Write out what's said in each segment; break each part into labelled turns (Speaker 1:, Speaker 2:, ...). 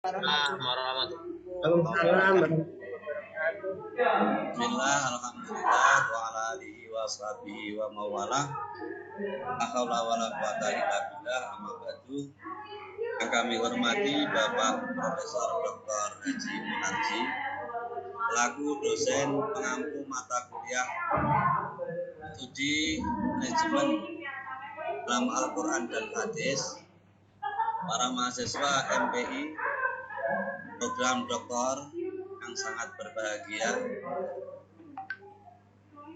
Speaker 1: Bismillah, alhamdulillah, wa ala alihi wa sahbihi wa mawalah. La haula wala quwata illa billah, amma ba'du. Yang kami hormati Bapak Profesor Dr. Haji Munarji, selaku dosen pengampu mata kuliah studi manajemen dalam Al-Quran dan Hadis, para mahasiswa MPI program doktor yang sangat berbahagia.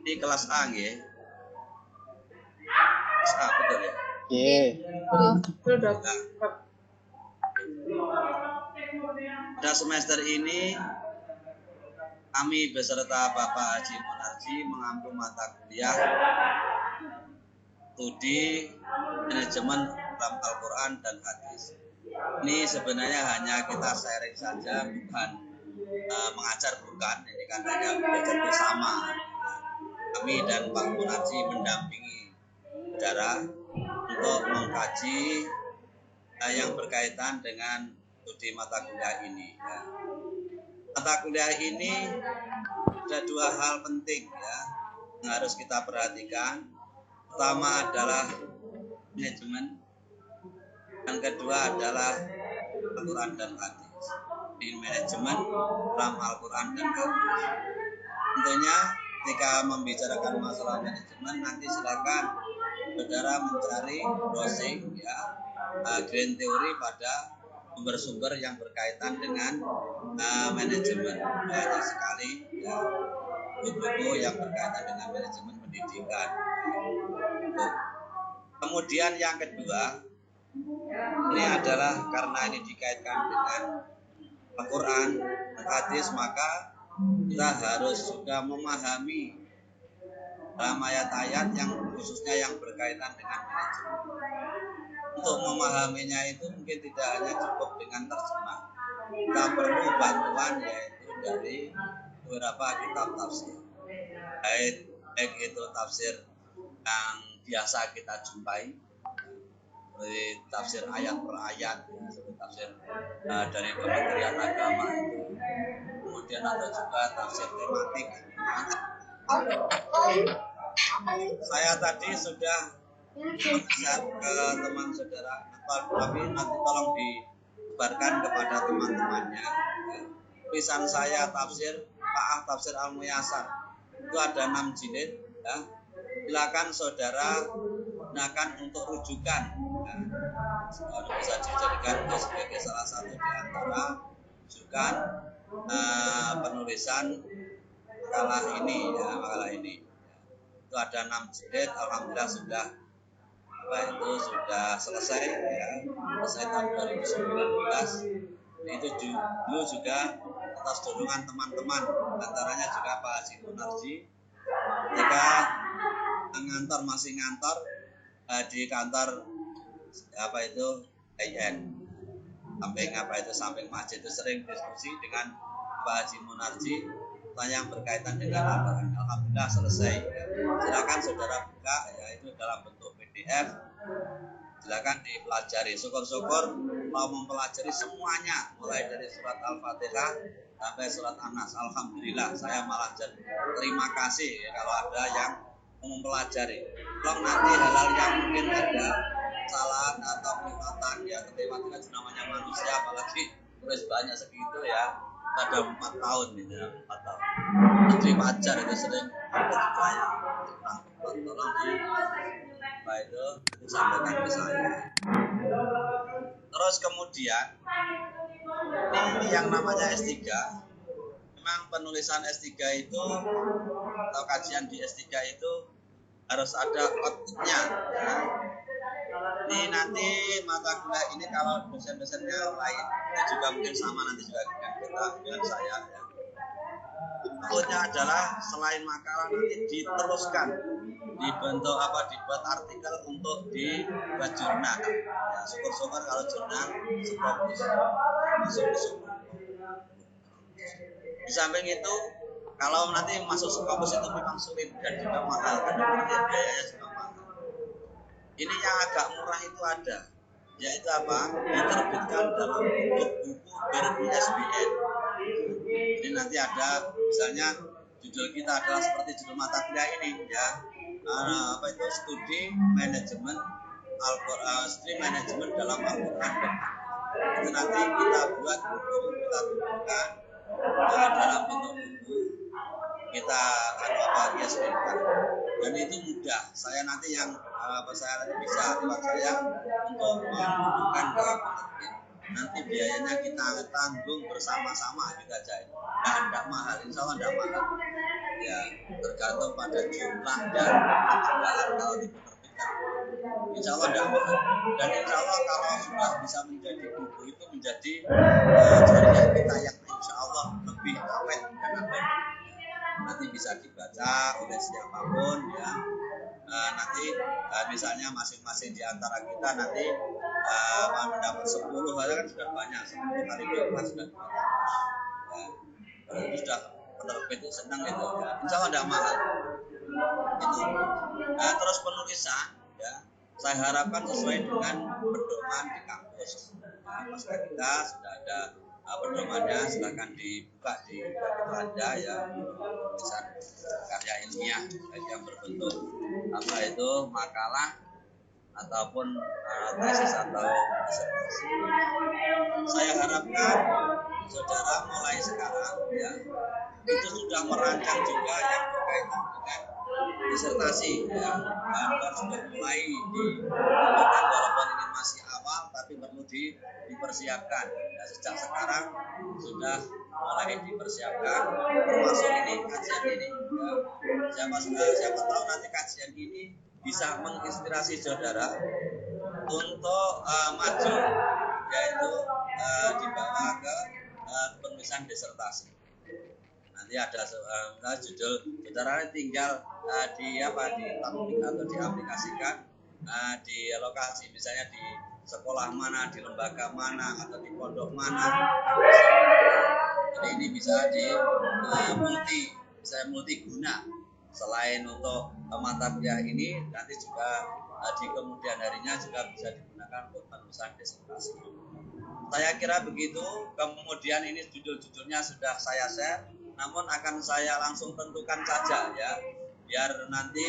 Speaker 1: Ini kelas A ya? Kelas A betul ya? Nah, pada semester ini kami beserta Bapak Haji Munarji mengampu mata kuliah studi manajemen dalam Al-Quran dan Hadis. Ini sebenarnya hanya kita sharing saja, bukan mengajar, bukan. Ini kan hanya belajar bersama. Kami dan Pak Munarji mendampingi saudara untuk mengkaji yang berkaitan dengan studi mata kuliah ini. Ya. Mata kuliah ini ada dua hal penting ya yang harus kita perhatikan. Pertama adalah manajemen, yang kedua adalah Al-Quran dan Hadis. Di manajemen dalam Al-Quran dan Hadis. Tentunya ketika membicarakan masalah manajemen, nanti silakan saudara mencari browsing ya, grand theory pada sumber-sumber yang berkaitan dengan manajemen. Banyak sekali ya, buku-buku yang berkaitan dengan manajemen pendidikan. Kemudian yang kedua, ini adalah karena ini dikaitkan dengan Al-Quran dan Hadis, maka kita harus juga memahami dalam ayat-ayat yang khususnya yang berkaitan dengan manajemen. Untuk memahaminya itu mungkin tidak hanya cukup dengan terjemah. Kita perlu bantuan yaitu dari beberapa kitab tafsir. Baik itu tafsir yang biasa kita jumpai, seperti tafsir ayat per ayat, seperti tafsir dari Kementerian Agama itu. Kemudian ada juga tafsir tematik. Saya tadi sudah mengingat ke teman saudara, tapi nanti tolong disebarkan kepada teman-temannya. Tulisan saya tafsir Tafsir Al-Muyassar itu ada 6 jilid. Ya. Silakan saudara gunakan untuk rujukan. Ya. Bisa dijadikan sebagai salah satu di antara rujukan penulisan makalah ini. Itu ada 6 jilid, alhamdulillah sudah selesai ya, selesai tahun 2019. Itu dulu juga atas dorongan teman-teman, antaranya juga Pak Haji Munarji ketika masih ngantor di kantor IN samping masjid, itu sering diskusi dengan Pak Haji Munarji yang berkaitan dengan Al-Quran. Alhamdulillah selesai. Silakan saudara buka ya, itu dalam bentuk PDF. Silakan dipelajari. Syukur-syukur mau mempelajari semuanya, mulai dari surat Al-Fatihah sampai surat An-Nas. Alhamdulillah, saya malah terima kasih ya, kalau ada yang mau mempelajari. Kalau nanti hal-hal yang mungkin ada kesalahan atau kelewatan ya, kelewatan kan namanya manusia, apalagi terus banyak segitu ya. Ada 4 tahun gitu ya, 4 tahun. Menteri Pajar itu sering juga ya. Tolong disampaikan ke saya. Terus kemudian ini yang namanya S3. Memang penulisan S3 itu atau kajian di S3 itu harus ada outputnya. Ya. Ini nanti mata kuliah ini kalau dosen-dosennya lain itu juga mungkin sama nanti juga dengan saya. Ya. Outputnya adalah selain makalah nanti diteruskan dibuat artikel untuk dibuat jurnal. Ya, syukur-syukur kalau jurnal sebagus masuk. Di samping itu kalau nanti masuk Scopus itu memang sulit dan juga mahal, karena biayanya juga mahal. Ini yang agak murah itu ada, yaitu apa? Diterbitkan dalam bentuk buku ada misalnya judul kita adalah seperti judul mata kuliah ini ya, studi manajemen dalam Al-Quran. Itu nanti kita buat buku, kita tuliskan dalam bentuk buku, kita hiaskan, dan itu mudah. Saya nanti saya bisa lewat saya untuk menunjukkan ke penerbit. Nanti biayanya kita tanggung bersama-sama kita aja. Tidak mahal, insya Allah tidak mahal. Ya, tergantung pada jumlah dan penjualan kalau diterbitkan. Insya Allah tidak mahal. Dan insya Allah kalau sudah bisa menjadi buku itu menjadi jariah kita yang insya Allah lebih awet dan abadi. Nanti bisa dibaca oleh siapapun ya. Nanti misalnya masing-masing di antara kita nanti mendapat 10 kan sudah banyak, 10 kali 12 sudah 200 ya. Itu sudah penerbit itu senang itu ya. Insya Allah tidak mahal itu. Terus penulisan ya, saya harapkan sesuai dengan pedoman di kampus ya. Pasca kita sudah ada pedomannya, silakan dibuka di itu ada ya, tulisan karya ilmiah baik yang berbentuk makalah ataupun tesis atau disertasi. Saya harapkan saudara mulai sekarang ya itu sudah merancang juga yang berkaitan dengan disertasi ya, dan sudah mulai dilakukan walaupun ini masih awal tapi perlu dipersiapkan ya, sejak sekarang sudah mulai dipersiapkan, termasuk ini kajian ini ya. Siapa tahu nanti kajian ini bisa menginspirasi saudara untuk maju, yaitu dibawa ke penulisan disertasi. Nanti ada judul saudara tinggal dipublik atau diaplikasikan di lokasi, misalnya di sekolah mana, di lembaga mana, atau di pondok mana. Jadi ini bisa multiguna. Selain untuk mata kuliah ini, nanti juga di kemudian harinya juga bisa digunakan untuk penulisan disertasi. Saya kira begitu. Kemudian ini judul-judulnya sudah saya share, namun akan saya langsung tentukan saja ya, biar nanti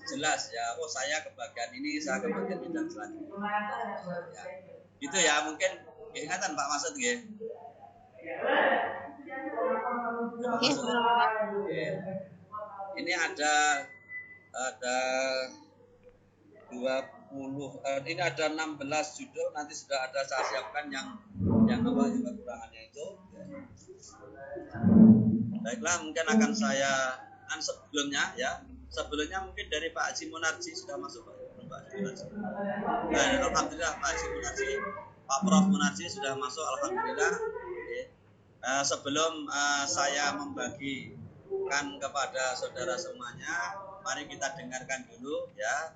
Speaker 1: jelas ya. Oh, saya ke bagian ini, saya ke bagian ini dan selanjutnya. Ya. Gitu ya, mungkin ingatan Pak Masud ya. Ini ada 20, ini ada 16 judul, nanti sudah ada saya siapkan yang kekurangannya itu. Baiklah, mungkin akan saya sebelumnya mungkin dari Pak Haji Munarji sudah masuk Pak Haji Munarji. Alhamdulillah Pak Haji Munarji, Pak Prof Munarji sudah masuk, alhamdulillah. Sebelum saya membagikan kepada saudara semuanya, mari kita dengarkan dulu ya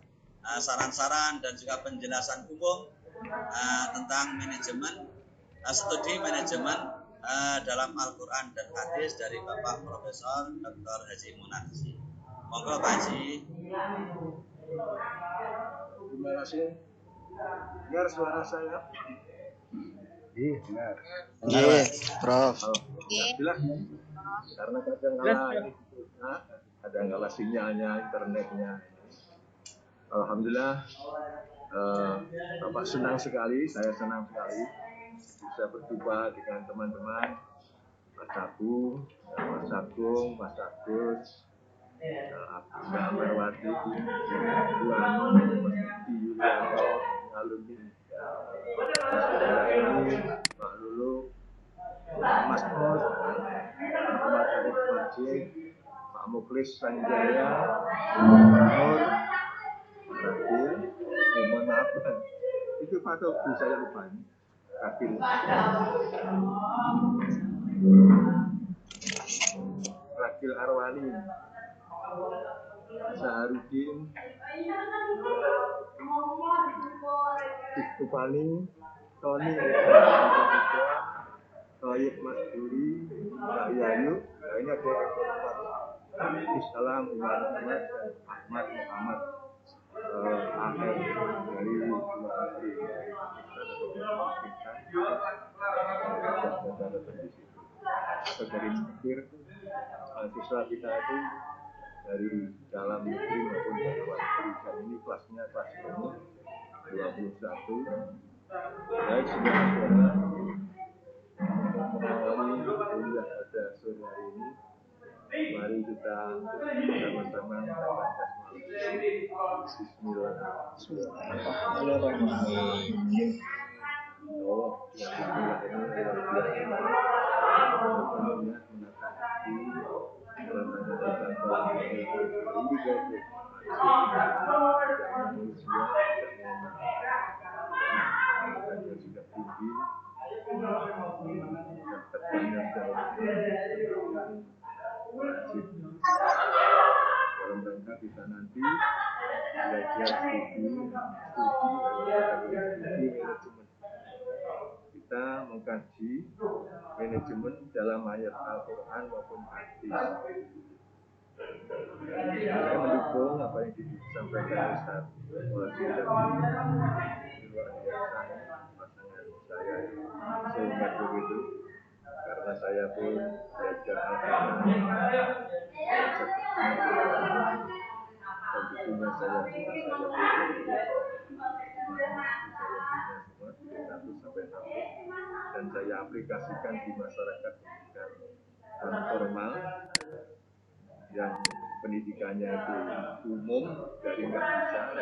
Speaker 1: saran-saran dan juga penjelasan umum tentang studi manajemen dalam Al-Quran dan Hadis dari Bapak Profesor Dr. Haji Munarji. Monggo Pak Haji.
Speaker 2: Terima kasih. Dengar suara saya? Iya, benar.
Speaker 3: Iya, Prof.
Speaker 2: Alhamdulillah. Karena kadang-kala sinyalnya, internetnya. Alhamdulillah. Bapak senang sekali, saya senang sekali bisa berjumpa dengan teman-teman Mas Agung, Mas Agung, Mas Agus, Mbak Merwati, Tuan Yulianto, alumni ini, Pak Lulu, Mas Bos, Muhammad Arif Majid, Pak Mukhlis Sanjaya, Nur, Radil, mohon maaf itu Pak Tobi saya lupa ini, Radil, Radil Arwani, Saharudin, Istupani, Tony, Toyib Mas Duri, Pak Yayu, ini ada Islam Umar Ahmad dan Ahmad Muhammad Akhir dari dua negeri atau dari Mesir, siswa kita itu dari dalam negeri maupun dari luar negeri. Dan ini kelasnya kelas umum 21. Baik saudara-saudara, mengawali kuliah pada sore hari ini, mari kita sama-sama mengucapkan Bismillahirrahmanirrahim. Allah Bismillah ini luar biasa. Dalam rangka kita nanti belajar studi manajemen. Kita mengkaji manajemen dalam ayat Al-Quran maupun hadis. Saya mendukung apa yang disampaikan Ustaz Wajib dan luar biasa pasangan saya sehingga begitu, karena saya pun belajar Al-Quran dan tentunya saya dan saya aplikasikan di masyarakat pendidikan formal yang pendidikannya itu umum, dari nggak bisa,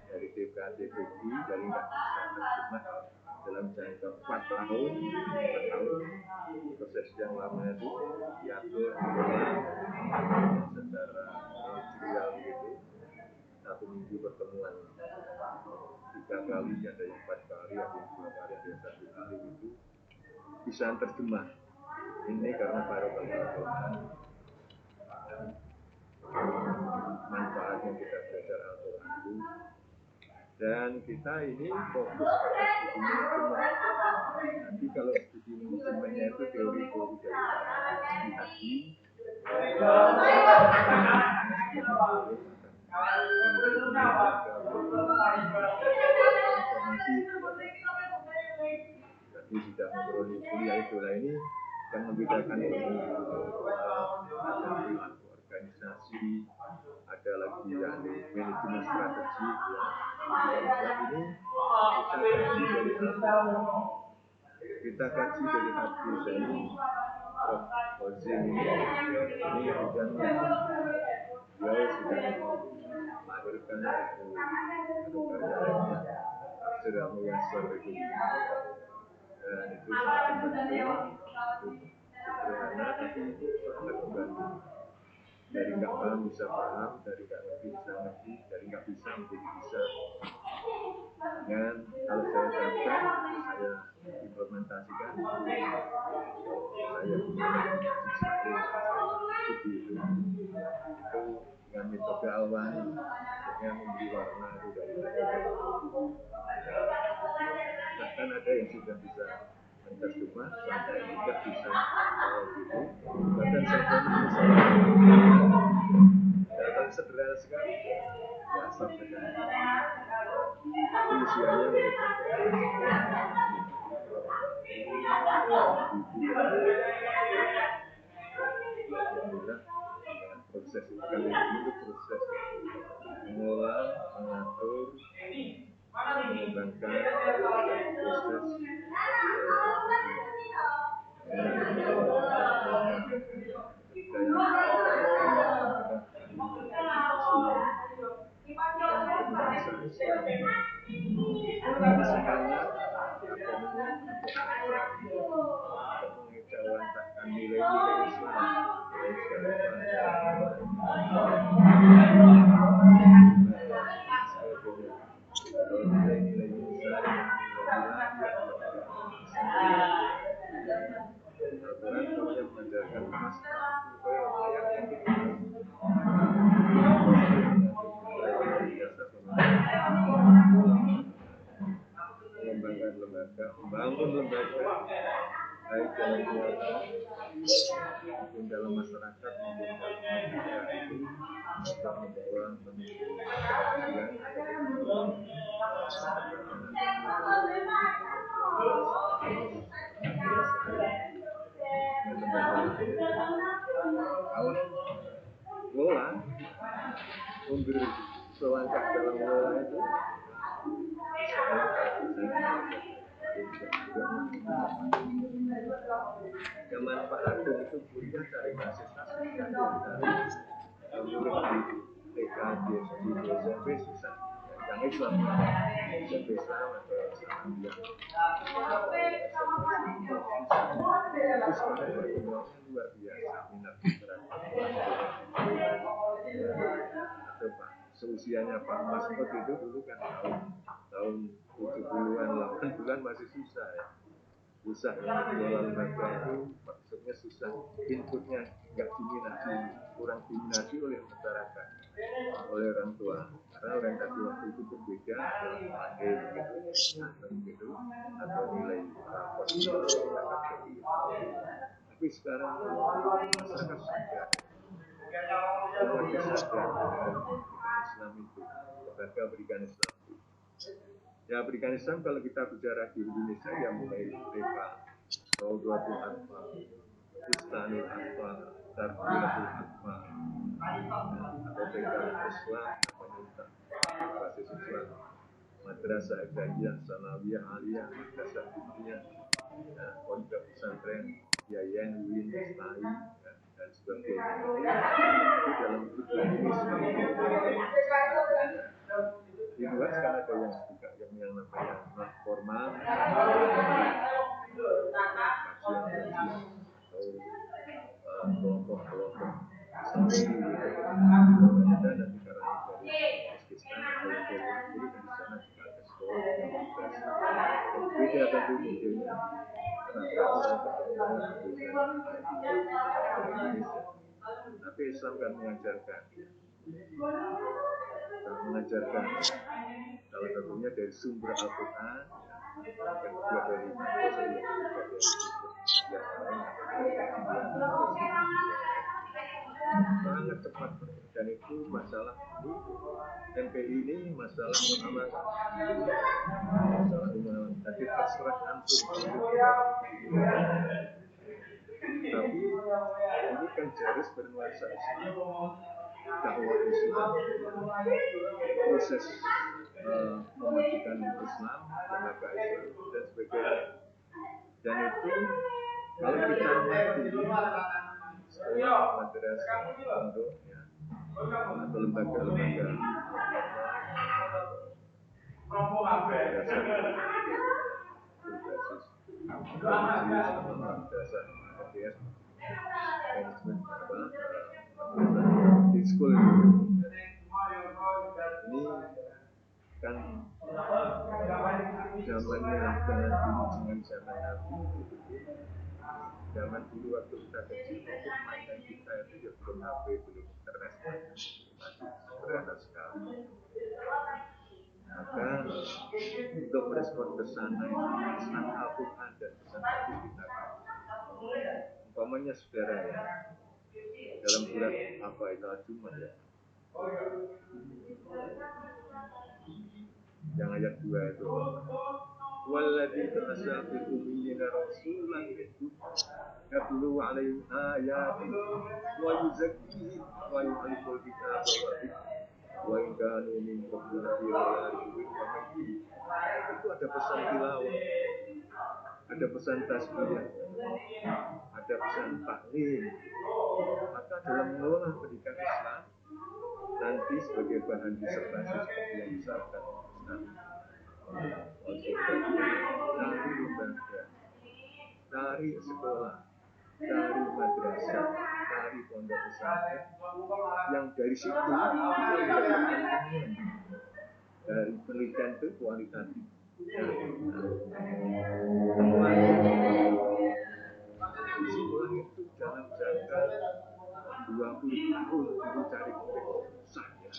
Speaker 2: dari TK, TPG, dari nggak bisa terjemah dalam jangka 4 tahun, proses yang lama itu diatur secara manajerial begitu, 1 minggu pertemuan 3 kali, ada yang 4 kali, ada yang 2 kali, ada yang 1 kali itu bisa terjemah. Ini karena barokah Al-Quran, manfaatnya kita belajar Al-Quran itu, dan kita ini fokus pada studi manajemen. Nanti kalau studi manajemennya itu teori dari hati, tapi sudah memperoleh kuliah itulah ini yang membedakan ini. Ada perilaku organisasi, ada lagi yang manajemen strategi ya. Kita kaji dari hadis ini, Prof. Ozim ini kemudian beliau sudah melahirkan itu karya sudah menguasai itu, dan itu sangat membantu, sederhana tapi sangat membantu. Dari nggak paham bisa paham, dari nggak ngerti bisa ngerti, dari nggak bisa menjadi bisa. Dan kalau saya dapatkan, saya implementasikan, saya studi itu dengan metode Al-Wani, dengan memberi warna itu dari bahkan ada yang sudah bisa menerjemah sampai tidak bisa gitu, bahkan sampai bisa datang sederhana sekali WhatsApp saja usianya alhamdulillah. Proses itu kali ini proses mengolah, mengatur, mengembangkan proses mengejawantahkan nilai-nilai Islam, nilai-nilai Al-Quran yang mengajarkan mengembangkan lembaga, membangun lembaga baik dalam keluarga maupun dalam masyarakat maupun dalam negara itu untuk membawa kebahagiaan mundur selangkah dalam mengelola itu, zaman Pak Agung itu kuliah cari mahasiswa murid di TK, di SMP susah, yang Islam SMP Islam atau Islam yang itu sebenarnya perkembangannya luar biasa, minat masyarakat atau Pak seusianya Pak Masud itu dulu kan tahun 70-an 80-an masih susah ya, susah mengelola lembaga itu, maksudnya susah, inputnya nggak diminati, kurang diminati oleh masyarakat, oleh orang tua, karena orientasi waktu itu berbeda, pandai begitu, atau nilai rapor masyarakat begitu. Tapi sekarang masyarakat sadar, umat sadar dengan Islam itu, lembaga pendidikan Islam itu. Ya, pendidikan Islam kalau kita bicara di Indonesia ya mulai TK, Rawdatul Atfal, Bustanul Atfal, Tarbiyatul Atfal, atau TK Islam namanya basis Islam, Madrasah Ibtidaiyah, Sanawiyah, Aliyah, Madrasah Dunia, pondok pesantren, Yayan, Win, Stai, dan sebagainya. Itu dalam tujuan Islam. Di luar kan ada yang juga yang namanya formal, kajian atau kelompok-kelompok sendiri. Ada nanti karena dari Uzbekistan atau dari jadi di sana juga ada sekolah yang beda tentu modelnya. Karena orang pertemuan Indonesia. Tapi Islam kan mengajarkan salah satunya dari sumber Al-Quran, yang kedua dari sangat cepat, dan itu masalah MPI ini masalah muamalah, jadi terserah antum. Tapi ini kan garis bernuansa Islam, dakwah Islam, proses memajukan Islam, lembaga Islam dan sebagainya. Dan itu kalau kita amati sekolah, madrasah, pondok, ya, atau lembaga-lembaga madrasah madrasah MTS, manajemen di sekolah ini kan zamannya dengan zaman Nabi. Zaman dulu waktu kita kecil, mungkin mainan kita itu ya belum HP, belum internet, masih sederhana sekali. Maka untuk merespon ke sana pesan Al-Quran dan pesan hadis kita, umpamanya saudara ya, dalam surat apa itu Al-Jumu'ah ya, yang ayat 2 itu, walladzina asafil ummiyina rasulan minhum yatlu 'alaihim ayatihi wa yuzakkihim wa yu'allimul kitaba wal hikmah wa in kanu min qablu lafi dhalalin mubin. Itu ada pesan tilawah, ada pesan tasbih, ada pesan taklim. Maka dalam mengelola pendidikan Islam nanti sebagai bahan disertasi seperti yang disahkan dari lembaga, dari sekolah, dari madrasah, dari pondok pesantren, yang dari situ kita mendapatkan temuan dari penelitian itu kualitatif. Temuan di sekolah itu dalam jangka 20 tahun dulu cari susah ya.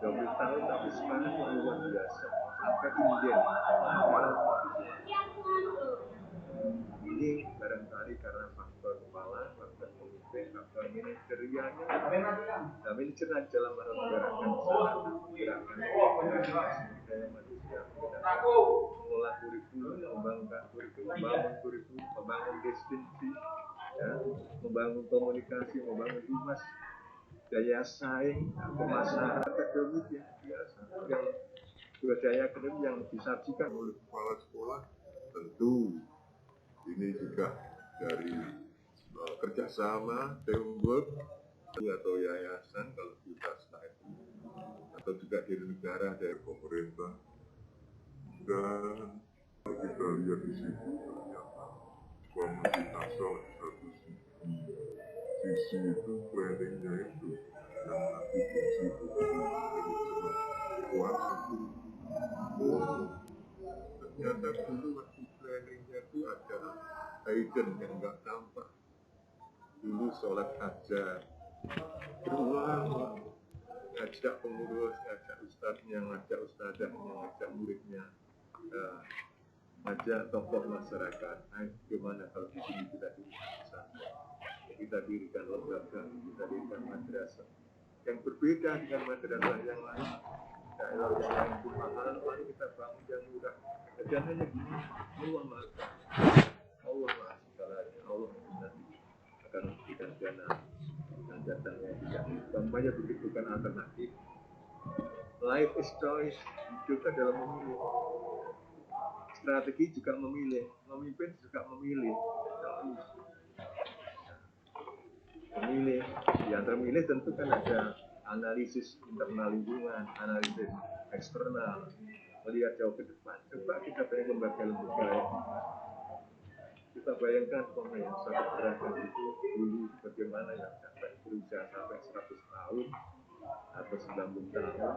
Speaker 2: 20 tahun tapi sekarang luar biasa sampai Indian. Ini barangkali karena faktor kepala, faktor pemimpin, faktor manajerialnya. Nah, manajemen dalam menggerakkan daya manusia, mengolah kurikulum, membangun kurikulum, membangun distinksi, ya, membangun komunikasi, membangun humas, daya saing atau masa akademik yang biasa, yang daya akademik yang disajikan oleh kepala sekolah. Tentu ini juga dari kerjasama, teamwork, atau yayasan kalau kita itu, atau juga dari negara, dari pemerintah. Dan kita lihat di situ ternyata komunitas salah satu sisi itu planningnya itu yang nanti fungsi manajemen keuangan itu. Oh, ternyata dulu waktu planningnya itu ada hidden yang nggak tampak. Dulu sholat hajat, berulang, ngajak pengurus, ngajak ustadznya, ngajak ustadzahnya, ngajak muridnya, ngajak tokoh masyarakat. Nah, gimana kalau di sini kita dirikan kita dirikan lembaga, kita dirikan madrasah yang berbeda dengan madrasah yang lain. Kalau yang lain itu mahal, mari kita bangun yang murah. Jangannya gini, Allah segalanya, Allah nanti akan memberikan dana dan datangnya tidak. Tampaknya begitu kan alternatif. Life is choice, hidup adalah memilih. Strategi juga memilih, memimpin juga memilih. Memilih, yang termilih tentu kan ada analisis internal lingkungan, analisis eksternal, melihat jauh ke depan. Coba kita pengen lembaga-lembaga ya. Kita bayangkan yang satu gerakan itu dulu bagaimana yang sampai berusaha sampai 100 tahun atau 90 tahun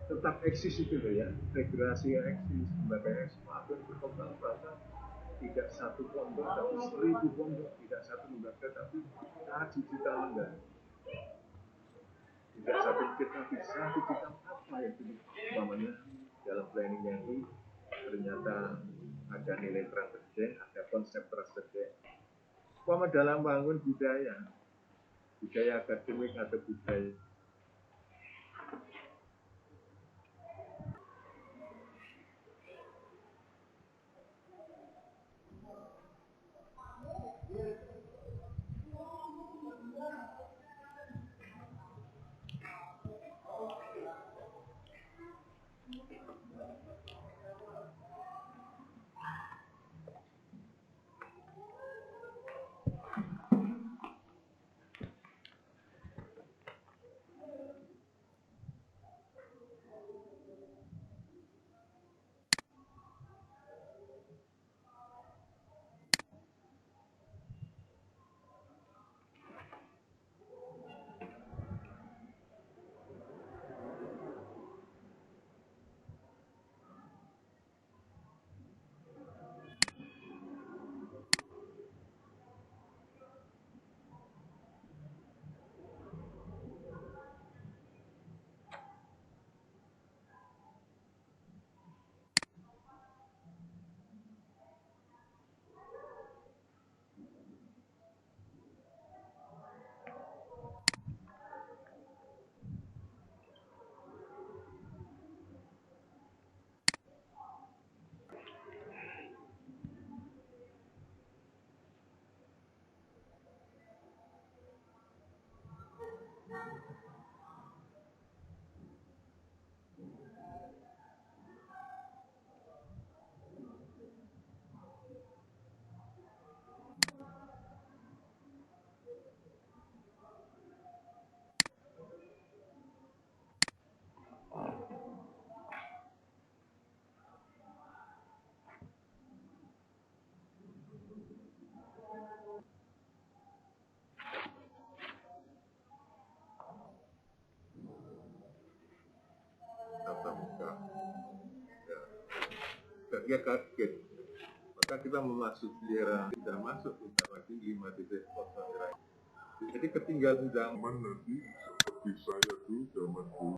Speaker 2: tetap eksis itu ya, regulasi yang eksis, lembaga semakin berkembang, bahkan tidak satu pondok tapi 1000 pondok, tidak satu lembaga tapi juta lembaga, tidak satu kita bisa kita apa ya itu umpamanya dalam planningnya itu ternyata ada nilai transenden, ada konsep transenden. Umpama dalam bangun budaya akademik atau budaya tatap muka. Ya, dia kaget. Maka kita memasuki era, tidak masuk kita lagi 5 titik kota. Jadi ketinggalan zaman nanti seperti saya dulu zaman dulu.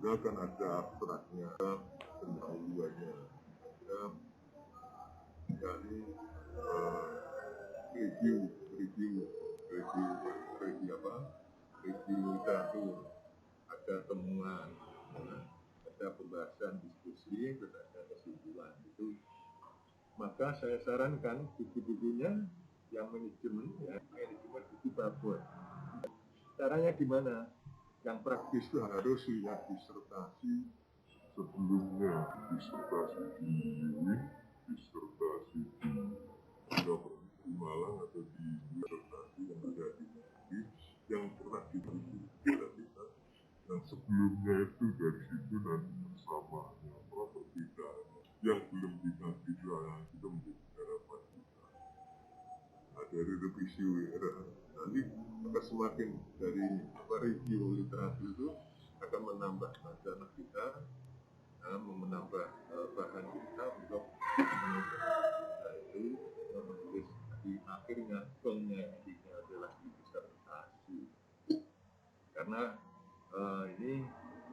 Speaker 4: juga kan ada abstraknya, pendahuluannya, ada dari review literatur, ada temuan, ada pembahasan diskusi, terus ada kesimpulan itu. Maka saya sarankan buku-bukunya yang manajemen buku babon. Caranya gimana? Yang praktis itu harus lihat disertasi sebelumnya, disertasi di Malang atau di disertasi yang ada di yang pernah diteliti kita, yang sebelumnya itu dari situ nanti bersamanya apa perbedaannya, yang belum dikaji itu menjadi harapan kita. Nah, dari revisi nanti akan semakin dari review literatur itu akan menambah wacana kita, menambah bahan kita untuk itu menulis di akhirnya goalnya adalah disertasi. Karena ini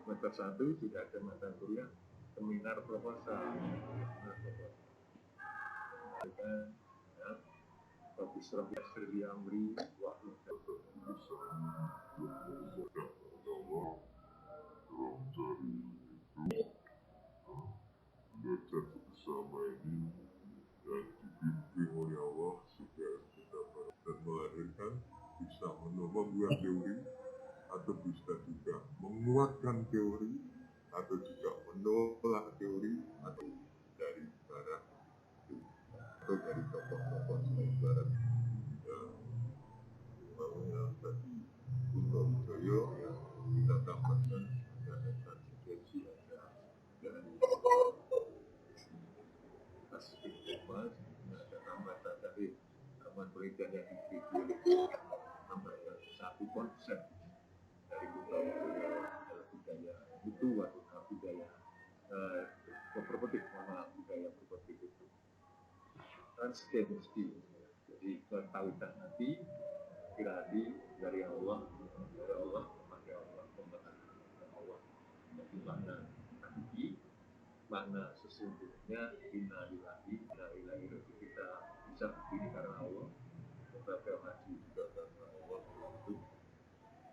Speaker 4: semester 1 sudah ada mata kuliah seminar proposal. Profesor Sri Amri waktu belajar bersama ini dan dibimbing oleh Allah supaya kita dan melahirkan bisa membuat teori atau bisa juga menguatkan teori atau juga menolak teori atau dari barat atau dari tokoh-tokoh selain barat bangunnya tadi untuk Joyo yang kita tambahkan dengan konsekuensi ada dan aspek mas ada tambahkan tadi teman penelitian yang dipilih tambahkan satu konsep dari budaya adalah budaya itu atau budaya budaya properti itu transgensi, jadi ketahuan nanti kiradi dari Allah kepada Allah pembahasan Allah jadi makna sesungguhnya innalillahi wa inna ilaihi raji'un, kita bisa begini karena Allah, beberapa haji juga karena Allah itu.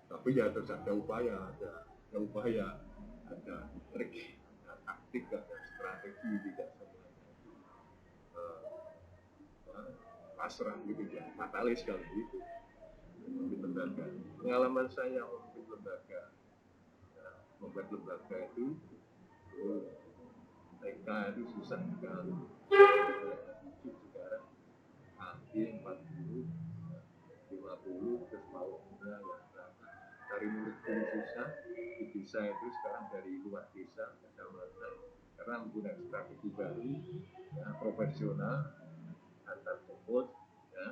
Speaker 4: Tapi ya terus ada upaya, ada trik, ada taktik, ada strategi, tidak semuanya pasrah gitu ya, fatalis sekali itu. Lembaga. Pengalaman saya memimpin lembaga, membuat lembaga itu TK itu susah sekali. Sekarang hampir 40, 50 terus mau ya dari murid dulu susah di desa itu sekarang dari luar desa kecamatan karena menggunakan strategi baru ya, profesional antar jemput ya.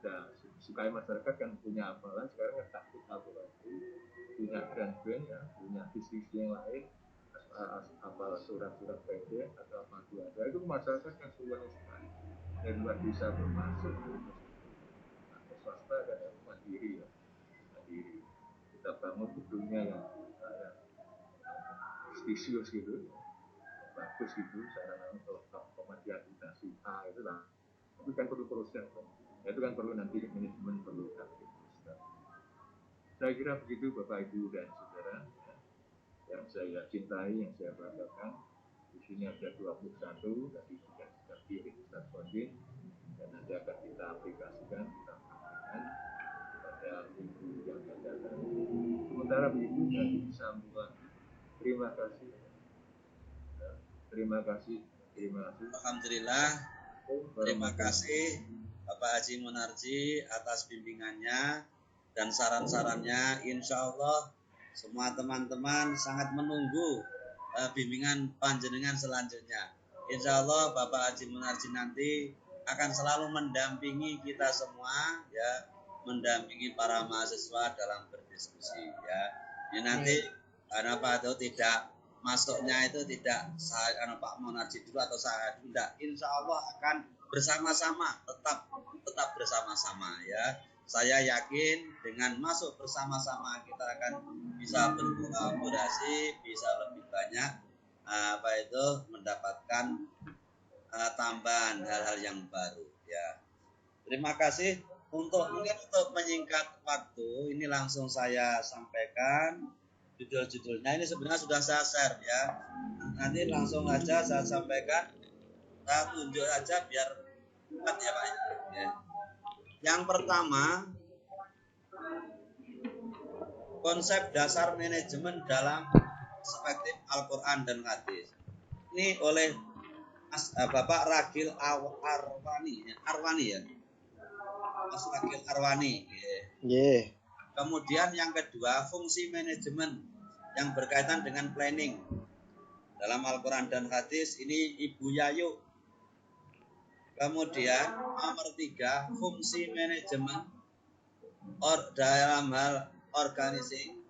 Speaker 4: Nah, sukai masyarakat kan punya hafalan, sekarang kan takut hafalan itu punya brand ya, punya bisnis yang lain, hafal surat-surat pendek atau apa ada itu masyarakat kan seluruh sekali dan luar bisa bermasuk atau swasta dan mandiri ya, mandiri kita bangun gedungnya yang prestisius gitu, bagus gitu, sarana lengkap pemandian edukasi itu lah, itu kan perlu proses. Itu kan perlu nanti manajemen perlu taktik. Saya kira begitu Bapak Ibu dan Saudara yang saya cintai, yang saya banggakan. Di sini ada 21 tadi sudah dikirim Ustaz Fondin dan nanti akan kita aplikasikan, kita praktekkan pada minggu yang akan datang. Sementara begitu nanti disambung. Terima kasih. Terima kasih.
Speaker 1: Alhamdulillah. Terima kasih Bapak Haji Munarji atas bimbingannya dan saran-sarannya. Insya Allah semua teman-teman sangat menunggu bimbingan panjenengan selanjutnya. Insya Allah Bapak Haji Munarji nanti akan selalu mendampingi kita semua ya, mendampingi para mahasiswa dalam berdiskusi ya. Ini nanti karena Pak itu tidak masuknya itu tidak saya Pak Munarji dulu atau saya tidak. Insya Allah akan bersama-sama tetap bersama-sama ya. saya yakin dengan masuk bersama-sama kita akan bisa berkolaborasi, bisa lebih banyak mendapatkan tambahan hal-hal yang baru ya. Terima kasih mungkin untuk menyingkat waktu ini langsung saya sampaikan judul-judulnya. Ini sebenarnya sudah saya share ya. Nanti langsung aja saya sampaikan, saya tunjuk aja biar cepat ya Pak ya. Yang pertama, konsep dasar manajemen dalam perspektif Al-Quran dan hadis. Ini oleh Bapak Ragil Arwani ya. Mas Ragil Arwani.
Speaker 3: Yeah.
Speaker 1: Kemudian yang kedua, fungsi manajemen yang berkaitan dengan planning dalam Al-Quran dan hadis, ini Ibu Yayu. Kemudian nomor 3, fungsi manajemen dalam hal organizing.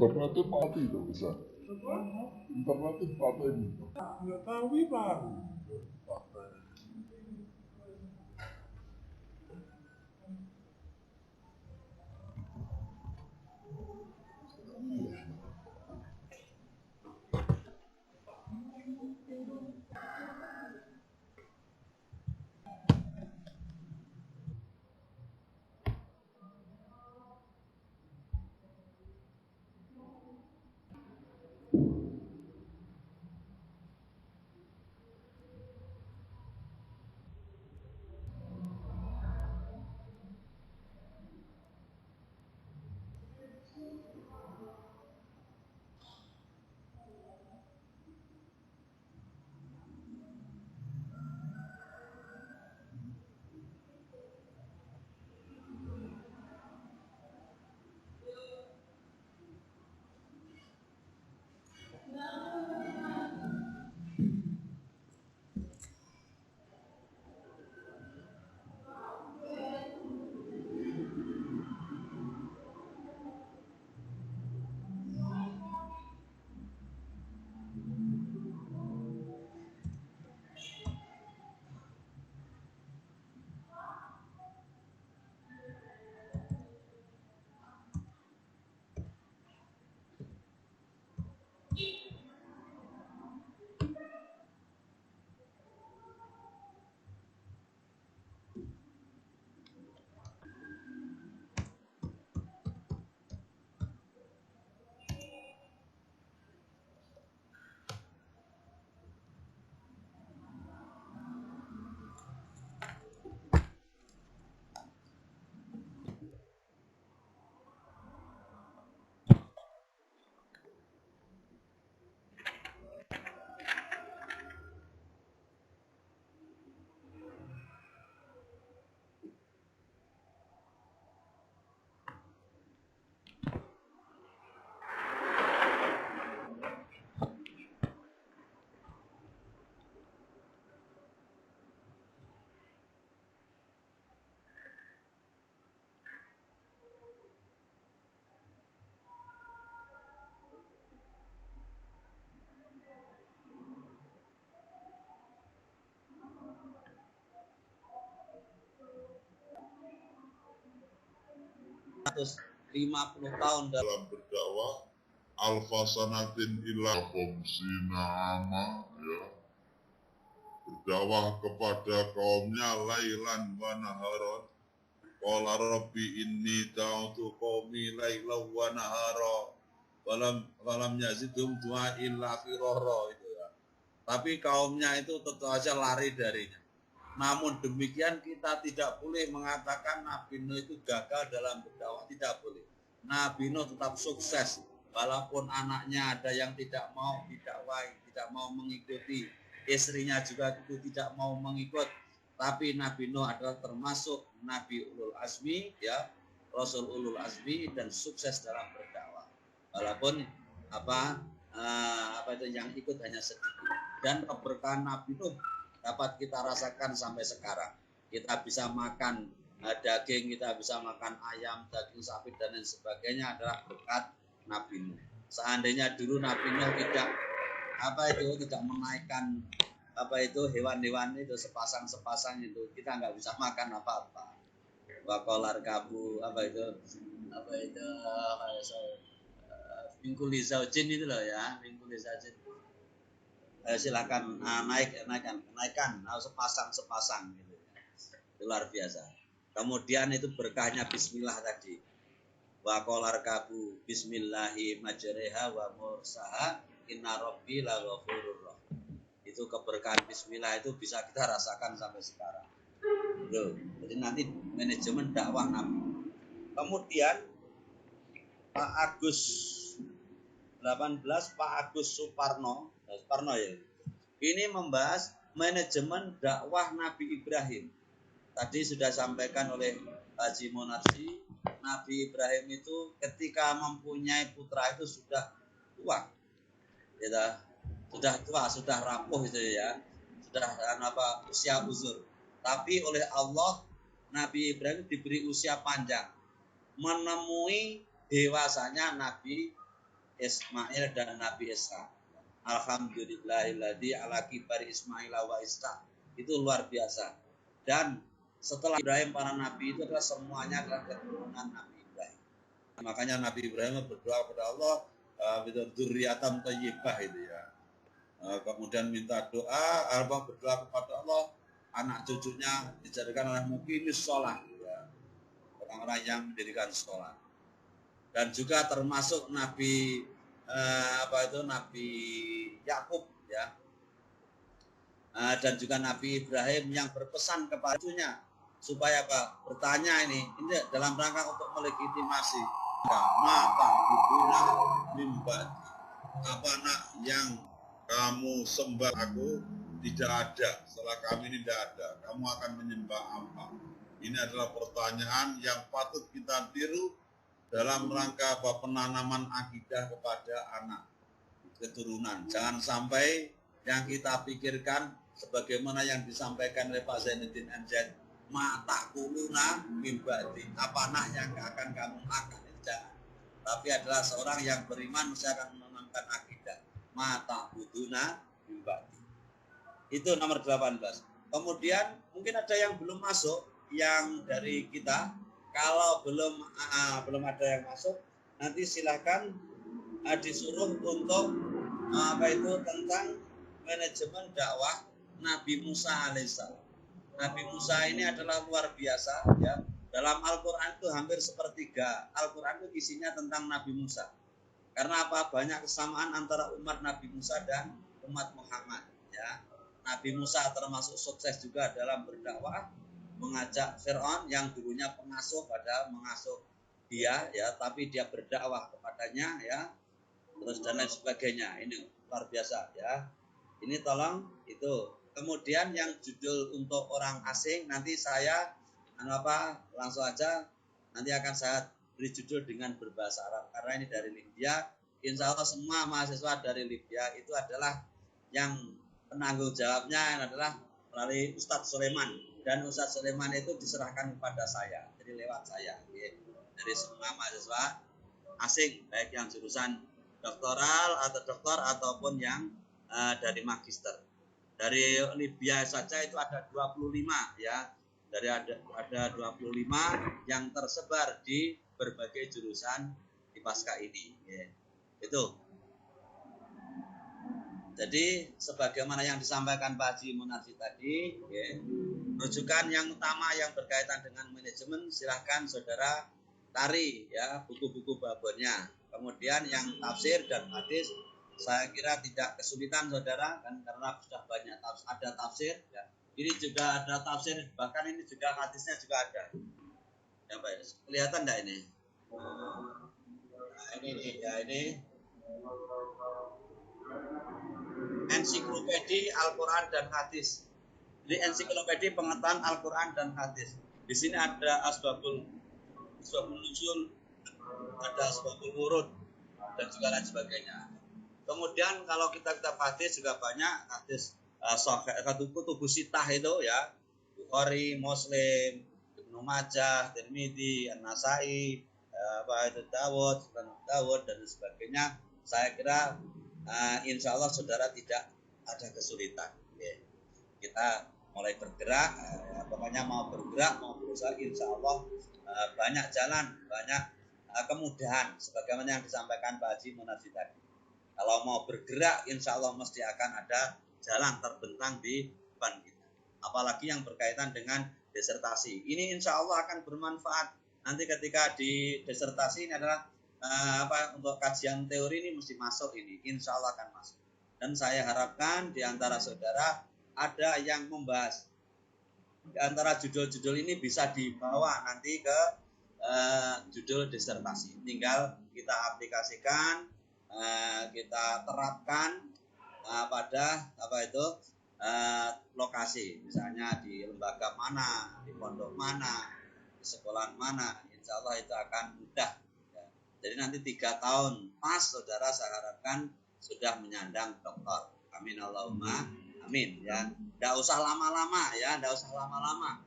Speaker 5: Internetnya mati tuh bisa. Internetnya mati ini. Nggak tahu Pak.
Speaker 1: tahun
Speaker 5: dalam berdakwah alfasanatin illa khomsina ama, ya, berdakwah kepada kaumnya lailan wa naharon. Qala rabbi inni ta'utu qaumi lailan wa nahara walam yazidhum du'a illa firara, itu ya. Tapi kaumnya itu tetap saja lari darinya. Namun demikian kita tidak boleh mengatakan Nabi Nuh itu gagal dalam berdakwah, tidak boleh. Nabi Nuh tetap sukses walaupun anaknya ada yang tidak mau didakwahi, tidak mau mengikuti, istrinya juga itu tidak mau mengikut. Tapi Nabi Nuh adalah termasuk Nabi Ulul Azmi, ya, Rasul Ulul Azmi, dan sukses dalam berdakwah. Walaupun apa itu yang ikut hanya sedikit. Dan keberkahan Nabi Nuh dapat kita rasakan sampai sekarang. Kita bisa makan daging, kita bisa makan ayam, daging sapi dan lain sebagainya adalah berkat Nabi Nuh. Seandainya dulu Nabi Nuh tidak menaikkan hewan-hewan itu sepasang itu, kita nggak bisa makan apa-apa. Wakolar kabu mingkuli zaujin itu loh ya, mingkuli zaujin. Silakan naikkan sepasang gitu. Itu luar biasa. Kemudian itu berkahnya bismillah tadi. Wakolar kabu bismillahi majreha wa mursaha inna rabbi la ghafurur rahim. Itu keberkahan bismillah itu bisa kita rasakan sampai sekarang. Loh, jadi nanti manajemen dakwah Nabi. Kemudian Pak Agus 18, Pak Agus Suparno ya. Ini membahas manajemen dakwah Nabi Ibrahim. Tadi sudah sampaikan oleh Haji Monarsi, Nabi Ibrahim itu ketika mempunyai putra itu sudah tua. Ya, sudah rapuh itu ya. Sudah usia uzur. Tapi oleh Allah Nabi Ibrahim diberi usia panjang, menemui dewasanya Nabi Ismail dan Nabi Ishak. Alhamdulillahilladzi ala kibari Ismail wa Ishak. Itu luar biasa. Dan setelah Ibrahim, para nabi itu adalah semuanya adalah keturunan Nabi Ibrahim. Makanya Nabi Ibrahim berdoa kepada Allah, dzurriatan thayyibah itu ya. Kemudian minta doa, berdoa kepada Allah, anak cucunya dijadikan oleh muqimis shalah, ya. Orang-orang yang mendirikan sholat. Dan juga termasuk Nabi Nabi Yakub, ya. Dan juga Nabi Ibrahim yang berpesan kepada cucunya supaya bertanya ini dalam rangka untuk melegitimasi maka hubungan mimbat apa nak yang kamu sembah aku tidak ada, setelah kami ini tidak ada, kamu akan menyembah apa? Ini adalah pertanyaan yang patut kita tiru dalam rangka penanaman akidah kepada anak keturunan. Jangan sampai yang kita pikirkan sebagaimana yang disampaikan oleh Pak Zainuddin MZ, mata kuluna mimbati, apa nah yang akan kamu makan, jangan. Tapi adalah seorang yang beriman mesti akan menanamkan akidah mata buduna mimbati. Itu nomor 18. Kemudian mungkin ada yang belum masuk, yang dari kita. Kalau belum ada yang masuk, nanti silakan disuruh untuk tentang manajemen dakwah Nabi Musa alaihissalam. Nabi Musa ini adalah luar biasa, ya. Dalam Al-Quran itu hampir sepertiga Al-Quran itu isinya tentang Nabi Musa. Karena apa? Banyak kesamaan antara umat Nabi Musa dan umat Muhammad, ya. Nabi Musa termasuk sukses juga dalam berdakwah, mengajak Fir'aun yang dulunya pengasuh pada mengasuh dia, ya, tapi dia berdakwah kepadanya, ya, terus dan lain sebagainya. Ini luar biasa, ya. Ini tolong itu. Kemudian yang judul untuk orang asing nanti saya langsung aja nanti akan saya beri judul dengan berbahasa Arab karena ini dari Libya. Insya Allah semua mahasiswa dari Libya itu adalah yang penanggung jawabnya adalah melalui Ustadz Sulaiman, dan Ustadz Sulaiman itu diserahkan kepada saya, jadi lewat saya, dari semua mahasiswa asing baik yang jurusan doktoral atau doktor ataupun yang dari magister. Dari Libya saja itu ada 25, ya. Dari ada 25 yang tersebar di berbagai jurusan di pasca ini. Ya. Itu. Jadi sebagaimana yang disampaikan Pak Haji Munarji tadi, ya, rujukan yang utama yang berkaitan dengan manajemen silahkan saudara cari ya buku-buku babonnya. Kemudian yang tafsir dan hadis saya kira tidak kesulitan saudara kan karena sudah banyak ada tafsir ya. Ini juga ada tafsir bahkan ini juga hadisnya juga ada. Ya Pak, kelihatan enggak ini? Nah, ini ya ini ensiklopedia Al-Quran dan hadis. Jadi ensiklopedia pengetahuan Al-Quran dan hadis. Di sini ada asbabul nuzul, ada asbabul wurud dan juga lain sebagainya. Kemudian kalau kita hadis juga banyak hadis kutubus sitah itu ya, Bukhari, Muslim, Ibnu Majah, Tirmidzi, An-Nasai, Dawud dan sebagainya. Saya kira insya Allah saudara tidak ada kesulitan. Kita mulai bergerak, pokoknya mau bergerak, mau berusaha, insya Allah banyak jalan, banyak kemudahan sebagaimana yang disampaikan Pak Haji Munarji tadi. Kalau mau bergerak, insya Allah mesti akan ada jalan terbentang di depan kita. Apalagi yang berkaitan dengan disertasi. Ini insya Allah akan bermanfaat. Nanti ketika di disertasi ini adalah untuk kajian teori ini mesti masuk ini. Insya Allah akan masuk. Dan saya harapkan di antara saudara ada yang membahas. Di antara judul-judul ini bisa dibawa nanti ke judul disertasi. Tinggal kita aplikasikan, kita terapkan pada lokasi, misalnya di lembaga mana, di pondok mana, di sekolah mana, insya Allah itu akan mudah. Ya. Jadi nanti 3 tahun pas saudara saya harapkan sudah menyandang doktor. Amin Allahumma amin ya. Tidak usah lama-lama ya, tidak usah lama-lama.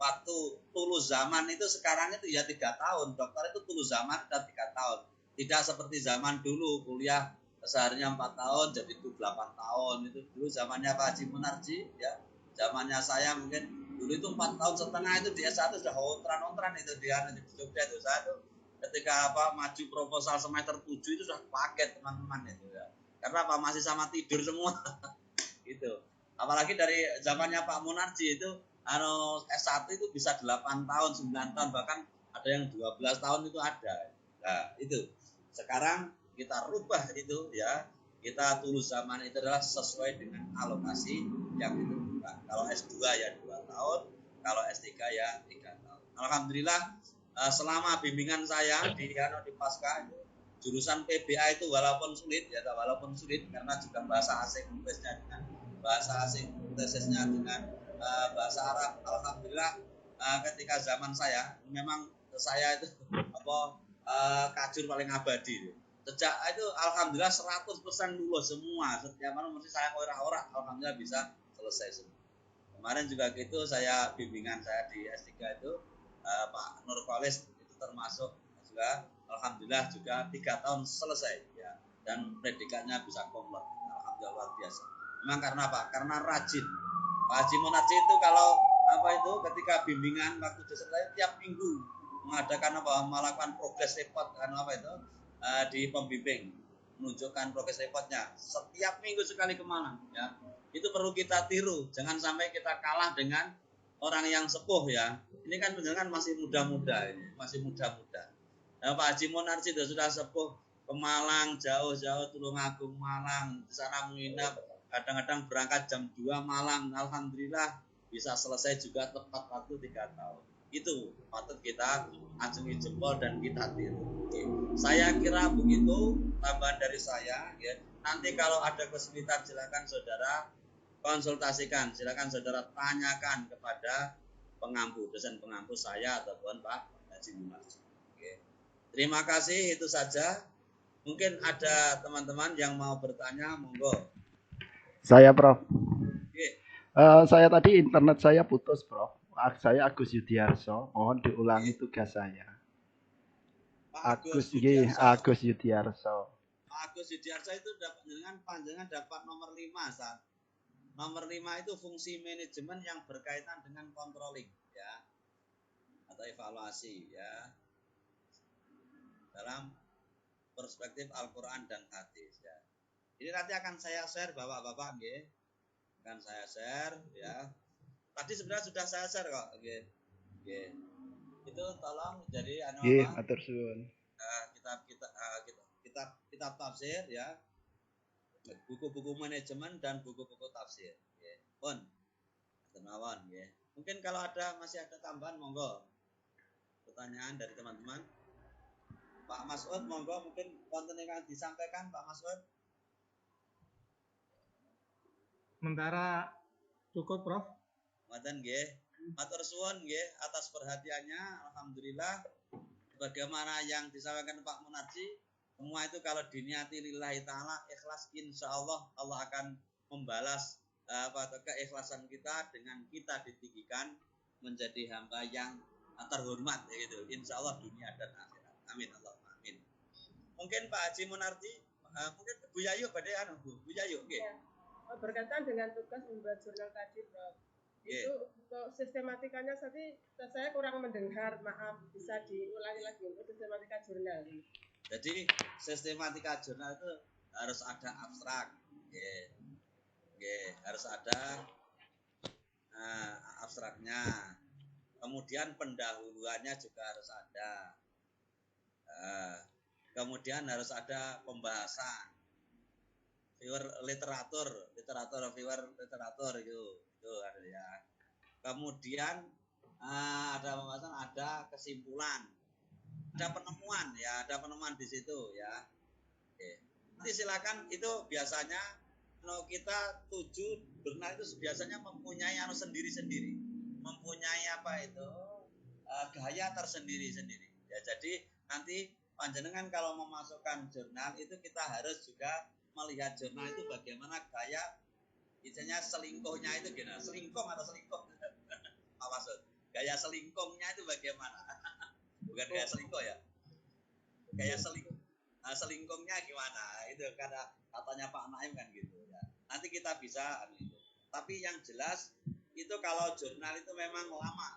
Speaker 5: Waktu tulus zaman itu sekarang itu ya 3 tahun, dokter itu tulus zaman dan 3 tahun. Tidak seperti zaman dulu kuliah seharinya 4 tahun jadi itu 8 tahun. Itu dulu zamannya Pak Haji Munarji ya. Zamannya saya mungkin dulu itu 4 tahun setengah itu di S1 sudah ontran itu dia di Jogja itu. Saya tuh ketika maju proposal semester 7 itu sudah paket teman-teman itu ya. Karena masih sama tidur semua. Gitu. Apalagi dari zamannya Pak Munarji itu S1 itu bisa 8 tahun, 9 tahun bahkan ada yang 12 tahun itu ada. Nah, itu. Sekarang kita rubah itu ya. Kita tulus zaman itu adalah sesuai dengan alokasi yang ditentukan. Kalau S2 ya 2 tahun, kalau S3 ya 3 tahun. Alhamdulillah selama bimbingan saya di Pasca itu jurusan PBA itu walaupun sulit karena juga bahasa asing tesisnya dengan bahasa Arab. Alhamdulillah ketika zaman saya memang saya itu kajur paling abadi. Sejak itu alhamdulillah 100% lulus semua. Setiap malam mesti saya ora-ora alhamdulillah bisa selesai semua. Kemarin juga gitu saya bimbingan saya di S3 itu Pak Nur Falis itu termasuk juga alhamdulillah juga 3 tahun selesai ya dan predikatnya bisa komplit. Alhamdulillah luar biasa. Memang karena apa? Karena rajin. Pak Haji Munarji itu kalau ketika bimbingan waktu disertasi tiap minggu mengadakan melakukan progress report di pembimbing menunjukkan progress reportnya setiap minggu sekali ke Malang ya. Itu perlu kita tiru, jangan sampai kita kalah dengan orang yang sepuh ya. Ini kan benar masih muda-muda ini, masih muda-muda. Nah, Pak Haji Munarji sudah sepuh ke Malang, jauh-jauh Tulungagung Malang, di sana menginap, kadang-kadang berangkat jam 2 Malang. Alhamdulillah bisa selesai juga tepat waktu 3 tahun. Itu patut kita acungi jempol dan kita tiru. Oke. Saya kira begitu tambahan dari saya. Ya. Nanti kalau ada kesulitan silakan saudara konsultasikan, silakan saudara tanyakan kepada pengampu, dosen pengampu saya ataupun Pak Haji Munarji. Oke. Terima kasih, itu saja. Mungkin ada teman-teman yang mau bertanya, monggo.
Speaker 3: Saya Prof.
Speaker 5: Oke.
Speaker 3: Saya tadi internet saya putus Prof. Saya Agus Yudiarso, mohon diulangi tugas saya. Agus Yudiarso.
Speaker 5: Agus Yudiarso itu dengan panjangan dapat nomor 5 saat. Nomor 5 itu fungsi manajemen yang berkaitan dengan controlling ya. Atau evaluasi ya. dalam perspektif Al-Qur'an dan hadis ya. Ini nanti akan saya share Bapak-bapak nggih. Akan saya share ya. Tadi sebenarnya sudah saya share kok nggih. Nggih. Itu tolong jadi
Speaker 3: Nggih,
Speaker 5: apa?
Speaker 3: matur suwun.
Speaker 5: Kitab tafsir ya. Buku-buku manajemen dan buku-buku tafsir nggih. Pun mawon nggih. Mungkin kalau masih ada tambahan monggo. Pertanyaan dari teman-teman. Pak Mas'ud monggo mungkin konten yang disampaikan Pak Mas'ud.
Speaker 6: Sementara cukup Prof.
Speaker 5: Ngoten nggih. Matur suwun nggih atas perhatiannya. Alhamdulillah. Bagaimana yang disampaikan Pak Munarji, semua itu kalau diniati lillahi taala ikhlas, insyaallah Allah akan membalas keikhlasan kita dengan kita ditinggikan menjadi hamba yang terhormat gitu. Insyaallah dunia dan akhirat. Amin Allahumma amin. Mungkin Pak Haji Munarji, mungkin Bu Yayu badhe Bu Yayu nggih.
Speaker 7: Ya. Berkaitan dengan tugas membuat jurnal tadi, Prof. Itu untuk sistematikanya saya kurang mendengar, maaf, bisa diulangi lagi untuk sistematika jurnal.
Speaker 5: Jadi sistematika jurnal itu harus ada abstrak, harus ada abstraknya. Kemudian pendahuluannya juga harus ada. Kemudian harus ada pembahasan. Literatur itu ada ya. Kemudian ada pembahasan, ada kesimpulan, ada penemuan di situ ya. Oke. Nanti silakan, itu biasanya kalau kita jurnal itu biasanya mempunyai sendiri-sendiri, mempunyai gaya tersendiri-sendiri. Ya, jadi nanti panjenengan kalau memasukkan jurnal itu kita harus juga melihat jurnal itu bagaimana gaya, misalnya selingkuhnya itu gimana, selingkuh atau selingkuh, apa maksud? Gaya selingkuhnya itu bagaimana? Bukan gaya selingkuh ya, gaya selingkuhnya gimana? Itu karena katanya Pak Naim kan gitu ya. Nanti kita bisa itu. Tapi yang jelas itu kalau jurnal itu memang lama,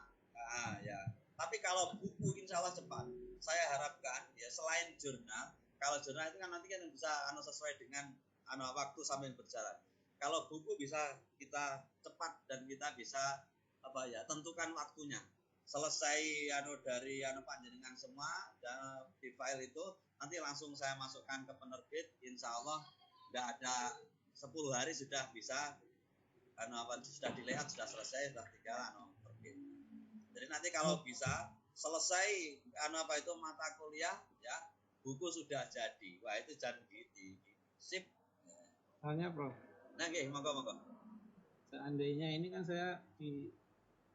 Speaker 5: ya. Tapi kalau buku insya Allah cepat. Saya harapkan ya selain jurnal. Kalau jurnal itu kan nanti kan bisa sesuai dengan waktu sambil berjalan. Kalau buku bisa kita cepat dan kita bisa tentukan waktunya. Selesai dari panjenengan semua dan di file itu nanti langsung saya masukkan ke penerbit. Insya Allah tidak ada 10 hari sudah bisa sudah dilihat, sudah selesai, sudah tinggal terbit. Jadi nanti kalau bisa selesai mata kuliah ya, buku sudah jadi. Wah, itu jangan gitu. Sip.
Speaker 6: Tanya, Prof.
Speaker 5: Nah, nggih, monggo.
Speaker 6: Seandainya ini kan saya di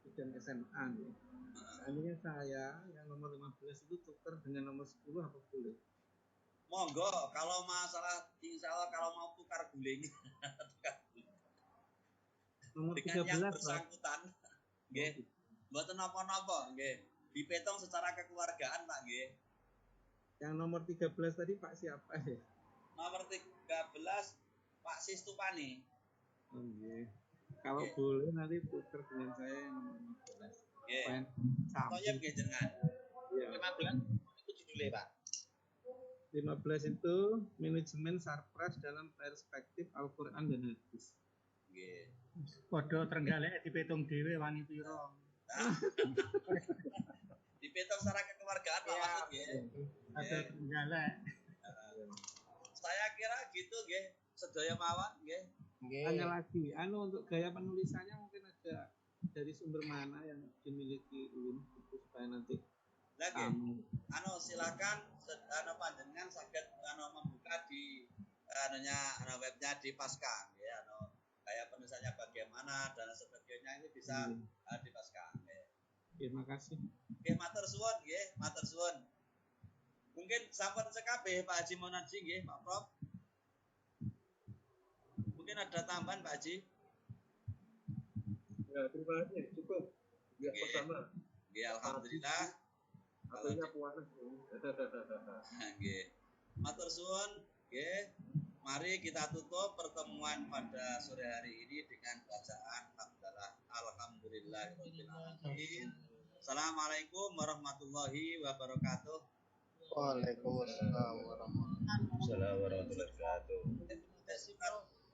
Speaker 6: bidang SMA nih. Seandainya saya yang nomor 15 itu tukar dengan nomor 10 apa boleh?
Speaker 5: Monggo, kalau masalah insya Allah kalau mau tukar guling.
Speaker 6: Nomor
Speaker 5: dengan
Speaker 6: 13
Speaker 5: yang bersangkutan. Nggih. Mboten napa-napa, nggih. Dipetong secara kekeluargaan, Pak, nggih.
Speaker 6: Yang nomor 13 tadi Pak siapa ya?
Speaker 5: Nomor 13 Pak Sistupani.
Speaker 6: Nggih. Kalau boleh nanti tukar dengan saya yang nomor 15.
Speaker 5: Nggih.
Speaker 6: Sama.
Speaker 5: Toyib nggih jenengan.
Speaker 6: Iya.
Speaker 5: 15 itu judulnya, Pak.
Speaker 6: 15 itu manajemen sarpras dalam perspektif Al-Qur'an dan hadis.
Speaker 5: Nggih.
Speaker 8: Padha trenggalek dipetung dhewe wani pira.
Speaker 5: Dipetung secara kekeluargaan Pak maksud nggih.
Speaker 8: Ada trenggalek.
Speaker 5: Saya kira gitu nggih. Sedaya mawon nggih.
Speaker 6: Tanya lagi, untuk gaya penulisannya mungkin ada dari sumber mana yang dimiliki ulun supaya nanti
Speaker 5: lagi silakan panjenengan saged membuka di webnya di Pasca ya, kayak penulisannya bagaimana dan sebagainya ini bisa di Pasca.
Speaker 6: Terima kasih.
Speaker 5: Nggih, matur suwun nggih, matur suwun. Mungkin sampun sekabeh Pak Haji Munarji nggih, Pak Prof. Mungkin ada tambahan Pak Haji?
Speaker 2: Ya, terima kasih, cukup. Ya, pertama.
Speaker 5: Nggih, alhamdulillah.
Speaker 2: Apanya puanas.
Speaker 5: Nggih. Matur suwun, nggih. Mari kita tutup pertemuan pada sore hari ini dengan bacaan alhamdulillahirabbil alamin. Assalamualaikum warahmatullahi wabarakatuh.
Speaker 6: Waalaikumsalam warahmatullahi
Speaker 5: wabarakatuh.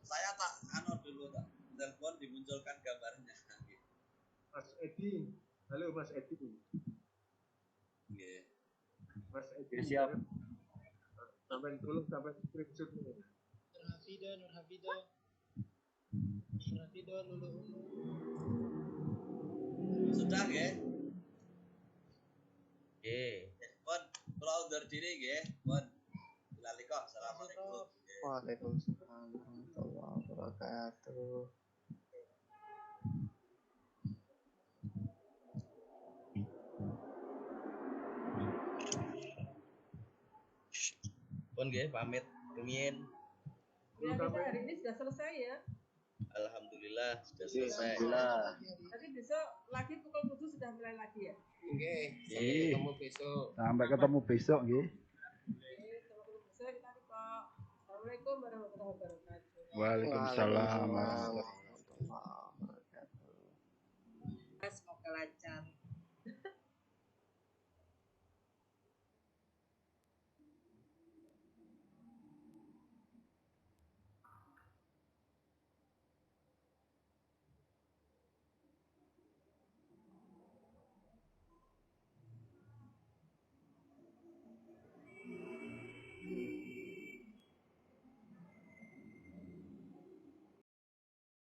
Speaker 5: Saya tak dulu tak telepon dimunculkan gambarnya.
Speaker 2: Mas Edi, halo Mas Edi.
Speaker 5: Nggih.
Speaker 2: Mas Edi.
Speaker 3: Siap.
Speaker 2: Sampai dulu sampai screenshot ini.
Speaker 6: Nur Hafido, Lulu.
Speaker 5: Sudah nggih? Nggih. Pun kula undur diri nggih. Pun. Bilalika. Assalamualaikum.
Speaker 6: Waalaikumsalam warahmatullahi wabarakatuh.
Speaker 5: Pun nggih pamit rumiyin.
Speaker 7: Ya, kita hari ini sudah selesai ya.
Speaker 5: Alhamdulillah sudah selesai.
Speaker 7: Jadi besok lagi pukul 7 sudah mulai lagi ya.
Speaker 6: Oke,
Speaker 3: Nggih.
Speaker 6: ketemu besok.
Speaker 3: Sampai ketemu besok nggih.
Speaker 7: Teman-teman besok kita buka. Assalamualaikum warahmatullahi wabarakatuh.
Speaker 3: Waalaikumsalam.
Speaker 6: Warahmatullahi wabarakatuh.
Speaker 7: Semoga lancar.